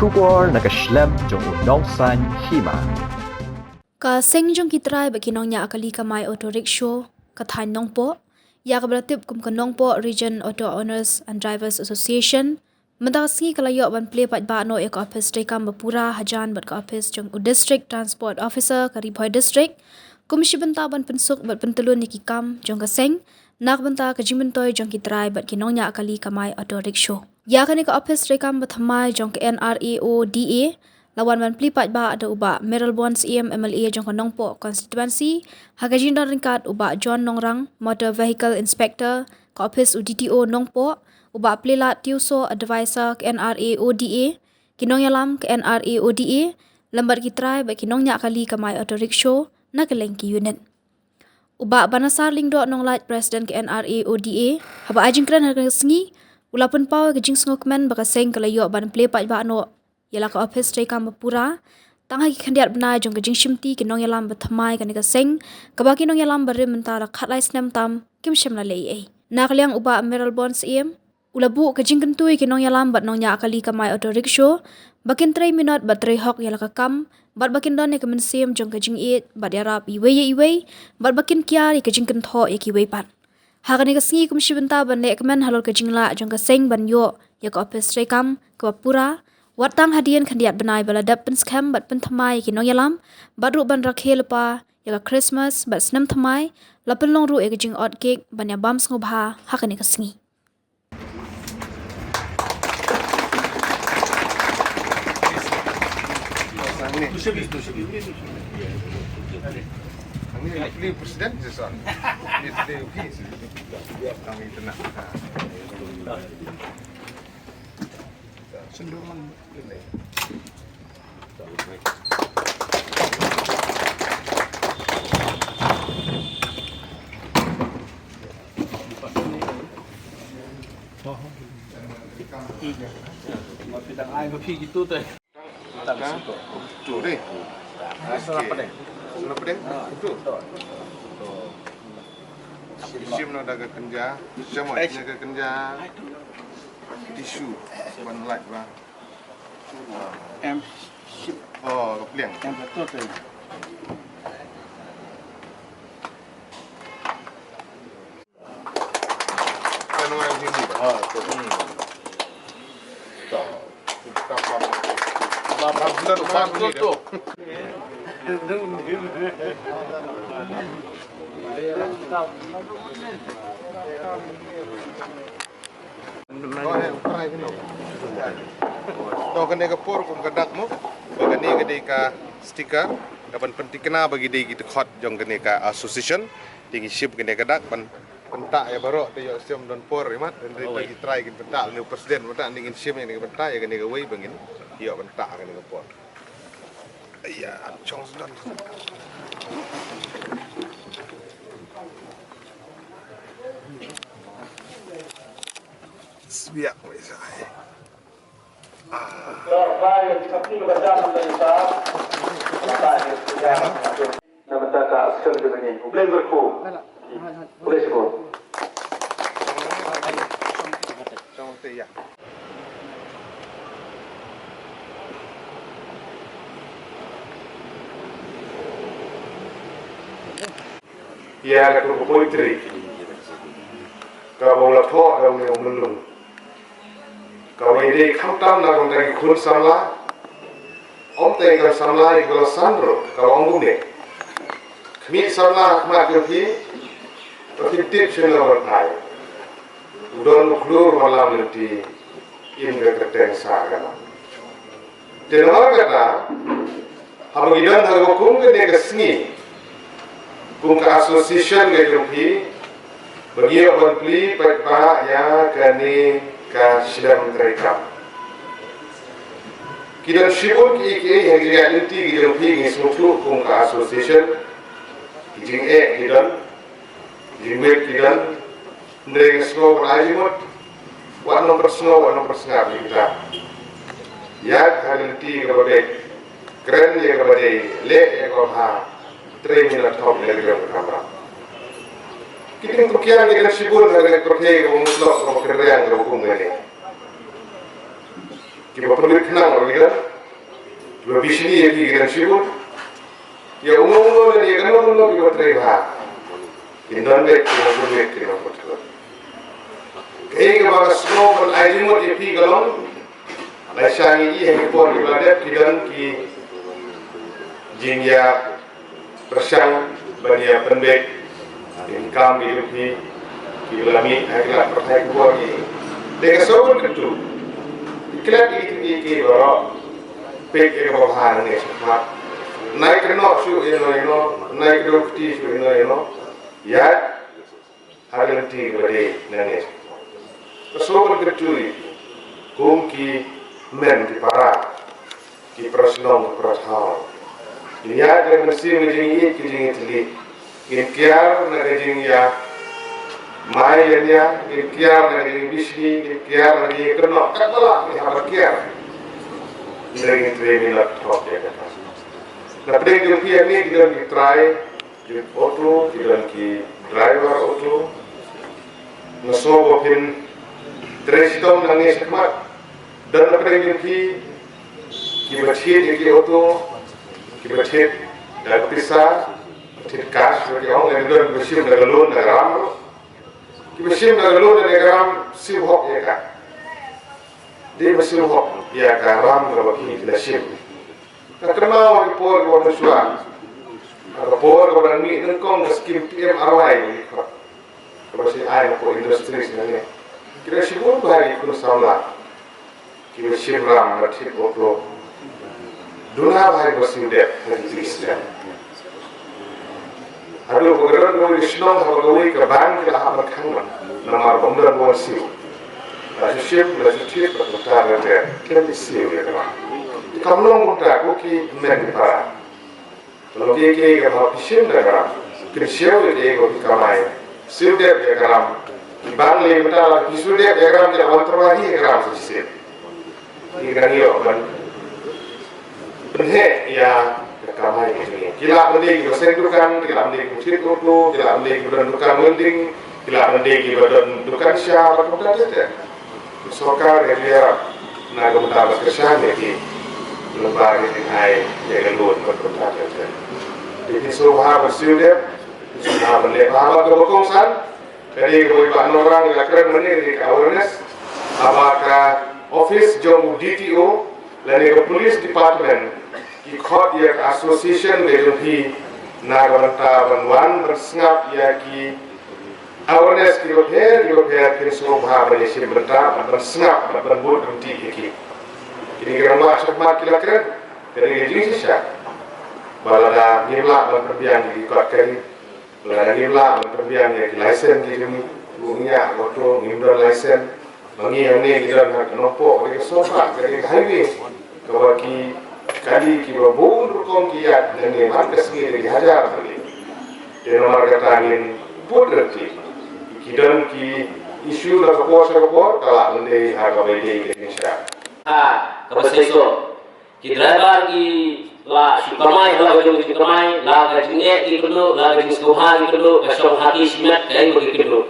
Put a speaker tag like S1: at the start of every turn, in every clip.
S1: Shubor nakaslem jong unong san hima.
S2: Ka sengjong kitrai bakinongnya akali kamai auto rickshaw kathan nongpo ya kabratip kum kanongpo Region Auto Owners and Drivers Association mendaksi kalayo ban play pat ba no ek office rekam bapura hajan bat ka office jong district transport officer karibhoi district komisi benta ban pensuk bat pentelun niki kam jong ka seng nak benta ka jimentoy jong kitrai bat kinongnya akali kamai auto rickshaw ya kani ka office rekam bathamai jong ka NRAODA lawan man plipat ba ada uba Meryl Bonds MLA jong kanongpo constituency hagajin dan ringkat uba John Nongrang Motor Vehicle Inspector ka office UDTO nongpo uba plilat tiuso advisor ke NRAODA kinong yalam ke NRAODA lambat kitrai ba kinongnya kali kamai auto rickshaw na kelengki unit uba banasar lingdo nong light president ke NRAODA haba ajing kran harga sengi ulapun pau ke jing sengokmen baka seng kalayo ban plipat ba no yala ka office rekam bapura tangha ki khandiat bna jong ka jingshimti kinong yalam bathamai ka seng ka ba kinong yalam bare mentara khatlai snem tam kim shamla lei ai nakliang uba Meryl Bonds ulabu ka jingkentui kinong yalam bat nong nya akali ka mai auto rickshaw bakin 3 minute bat 3 hok yala ka kam bat bakin don ne ka mensim jong ka jing it bat yarap iwei bat bakin kiar ka jingken tho ki wei pat hagani ka singi kum shibenta ban le kamen halol ka jingla jong ka seng ban yo ya ka office rekam ka bapura watang hadian khandiat benai baladap pen scam bat pen thamai kinong yalam badru ban rakhel pa ya Christmas bat snam thamai lapin long ru e jing odd cake banya bam sngobha hakani kasngi
S3: Ini pilih presiden sesuatu. Itu biar kami tenang. Cenderungan ini.
S4: Mapitang ay mapi gitu teh.
S3: Tuh deh. Kenapa deh? Itu. Sim nak daga kenja, semua daga kenja. Tisu, ban light bah.
S4: Ship
S3: Oh, kepliang.
S4: yang betul teh.
S3: Kan orang sini. Oh, tu.
S4: Betul tu.
S3: Tahu kena kapur kum kadak mu, bagani kena ka stiker, kapan penting kena bagi dia gitu hot jong kena ka association, tinggi ship kena kadak pan pentak ya baru tu yo sim don por imat dan dia bagi try kena pentak ni presiden pentak tinggi ship yang kena pentak ya kena ka wei bangin, yo pentak kena kapur. Iya, chong don. Biak wis ai. Ya, kat poetry. Kalau lah thok kalau ni umlung. Kalau ini khatam nak orang kun samla, om tengah samla itu sandro kalau om gune. Kami samla kemar kerja, tapi tip channel bertai. Udon keluar malam nanti indra keteng sahaja. Dengar kata, hamu idan harga kum ke kesini, kum ke association ke kerja, bagi orang beli pada ya kani ka sidang mereka. Kita sibuk yang jadi inti kita pergi semua kum ka association, kita kita mereka semua berajimut, wan nomor sengar kita. Ya kali inti kepada keren ya kepada le ya kepada 3 minit top le kepada Kita kerugian kita sibuk dengan kerja yang mutlak sama kerjaan yang hukum ini. Kita perlu kenal orang kita. Kita bisnis yang kita sibuk. Ya umum dan ya kan umum kita terlihat. Indan dek kita perlu kita perlu. Kaya baga snow pun ajimut ya pi galong. Laisangi yang pun ibadat kita ki jingya persang bania pendek income hidup ni kilami agak pertai kuat ni. Dengan soal itu, kelak ini baru pek yang bahan ni semua. Naik kena su ino, naik dokti su ino, ya hari nanti beri nangis. Soal itu, kongki men di para, ki prasnong prashal. Dunia dengan mesti menjadi kejing itu, ikhtiar negeri ya. Maya ikhtiar dari bisni, ikhtiar dari kena, katalah ni apa ikhtiar. Dari itu minat top dia kata. Tapi dengan pihak ni kita di try, di auto, kita di driver auto, nasobo pin, terusitong nangis semat. Dan apa dengan pihak, kita cek di auto, kita cek dan pisah, cek cash, bagi orang yang dah bersiap dengan loan dengan ram. Mesin dalam negara sibuk ya kan, dia mesin sibuk ya kan ram kalau begini tidak sim. Tak kenal di por kalau manusia, ada por kalau ni nengkong skim PM arwai, kalau si air ko industri sebenarnya. Kira sibuk bahari kuno saula, kira sim ram berarti pokok. Dunia bahari bersih dek dari Islam. Aduh, kebetulan kau di Senong sama kau ke bank kita apa kangen, nama benda buat siu. Lalu siap, berputar dan kita di siu ya kan. Kamu nong kita, kau ki menpa. Kalau kita kalau siu dah kan, siu dia kau kamai, siu dia kan. Bank le betul, siu dia kan kita antarahi kan siu. Ini kan yo kan. Benar ya. Kamai ini. Kila mending kita sentukan, kila mending musik itu, kila mending berdukan mending, kila mending berdukan siapa kemudian saja. Sokar yang dia nak kemudian berkesan lagi lembaga yang hai yang luar kemudian saja. Jadi soha bersiulah, soha berlepas apa kebokongsan, jadi kebanyakan orang yang keren mending awareness, apakah office jom DTO, lalu ke police department. Ikut ya association dengan nagamanta banwan bersengap ya ki awareness ki repair kini semua berisi berita bersengap berbud nanti ki ini kerana semua kita keren dari jenis siapa balada nimla berperbiang ikut kali balada nimla berperbiang ya license di sini punya waktu nimdon license mengi ini kita nak nopo dari sofa dari highway kawaki kali kita bundur kongkiat dengan markas ni dari hajar balik. Dengan markas angin berarti kita ki isu nak kapor kalau nanti harga beli Indonesia.
S5: Kebetulan kita lagi lah sukamai lah gajung sukamai lah gajung ki dulu lah gajung sukamai dulu kasong hati simat kain begitu dulu.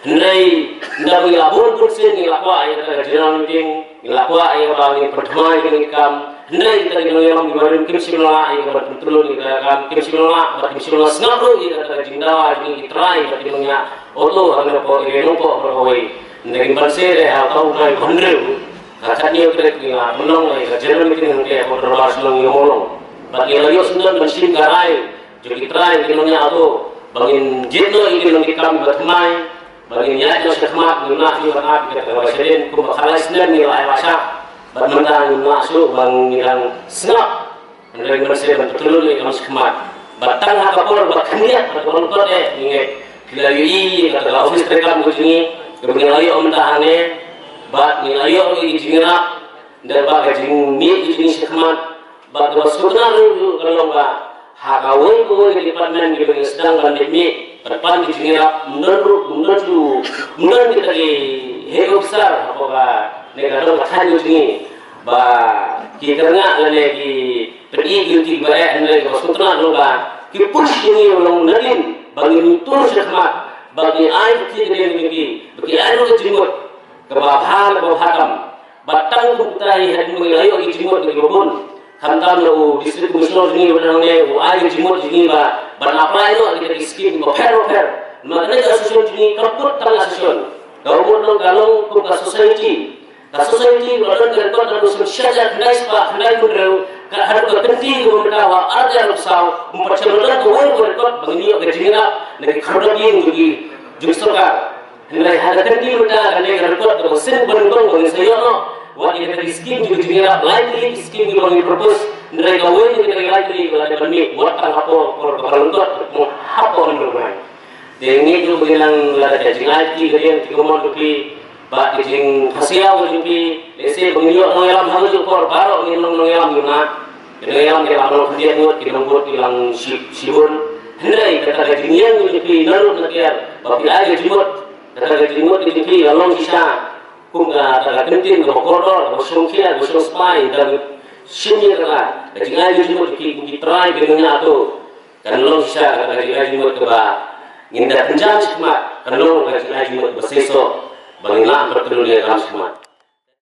S5: Nai ndak boleh labur kursen ni lakwa ayat jalan meeting lakwa ayat bagi pertemuan dengan kam. Nai kita yang dimarin kim simula ayat berturun kita kam kim simula sengaru kita jindawa ini try kita punya auto hanya po irenupo berkawai. Nai bersih atau nai bandel. Katanya kita kena menang ayat jalan meeting kita berdoa senang ngomong. Bagi lagi sudah mesin garai jadi try kita punya auto bangin jitno ini nanti kami berteman. Bagi niat yang sekhmat, nuna ni berap kita wasilin kumbakalah senar ni lai wasak, bermandang nuna su bang nilang senap, nilang bersih betul ni kami sekhmat. Batang hakapor berkeniat berkontot ingat kilai kata office rekam begini, kemudian layu omdahane, bat ni layu lagi jingat, dan bagi jing ni jing sekhmat, bat bersunnah lu kalau ba hakawai kau di departemen kita sedang pandemi. Depan di sini menurut kita di hero besar apakah negara bertahan di sini bah kita nak lagi pergi di baik lagi bersutra loba kita pun ini orang lain bagi tur sekhmat bagi air kita lagi bagi air kita jemput kebahagiaan kebahagiaan batang kutai hadin mengayo gi jimot gi gobon hamtam lo district commissioner ni banangne o ay jimot ni ba ban apply no gi skim mo fer makna association ni kaput tang association gawon lo galong ko ka society lodon kan kon do syajar ndai ba ndai mudro ka har ko tenti go metawa arja lo saw umpachalodon ko won ko bangni ga jinga ne khadon gi justoka nilai harga tinggi udah ada yang repot kalau sen beruntung bagi saya no wah ini dari skim juga juga lain skim juga bagi propose nilai kawin juga dari lain kalau ada bani buat tang apa kalau untuk mau apa untuk main dengan itu bilang ada jing lagi kemudian tiga mau lebih bak jing hasil lebih lese bangio ngelam harus ukor baru ngelam guna ngelam kemudian buat kita buat bilang sibun nilai kata jingian lebih naruh nakiar bagi aja jimot kata jimot di along bisa kunga kata kentin ko korodor ko sungkia ko spai dan sini kata jingai jimot ki try dengan ato kan long bisa kata jingai jimot ba nginda penjam sikmat kan long kata jingai jimot beseso bangina pertelulia kan sikmat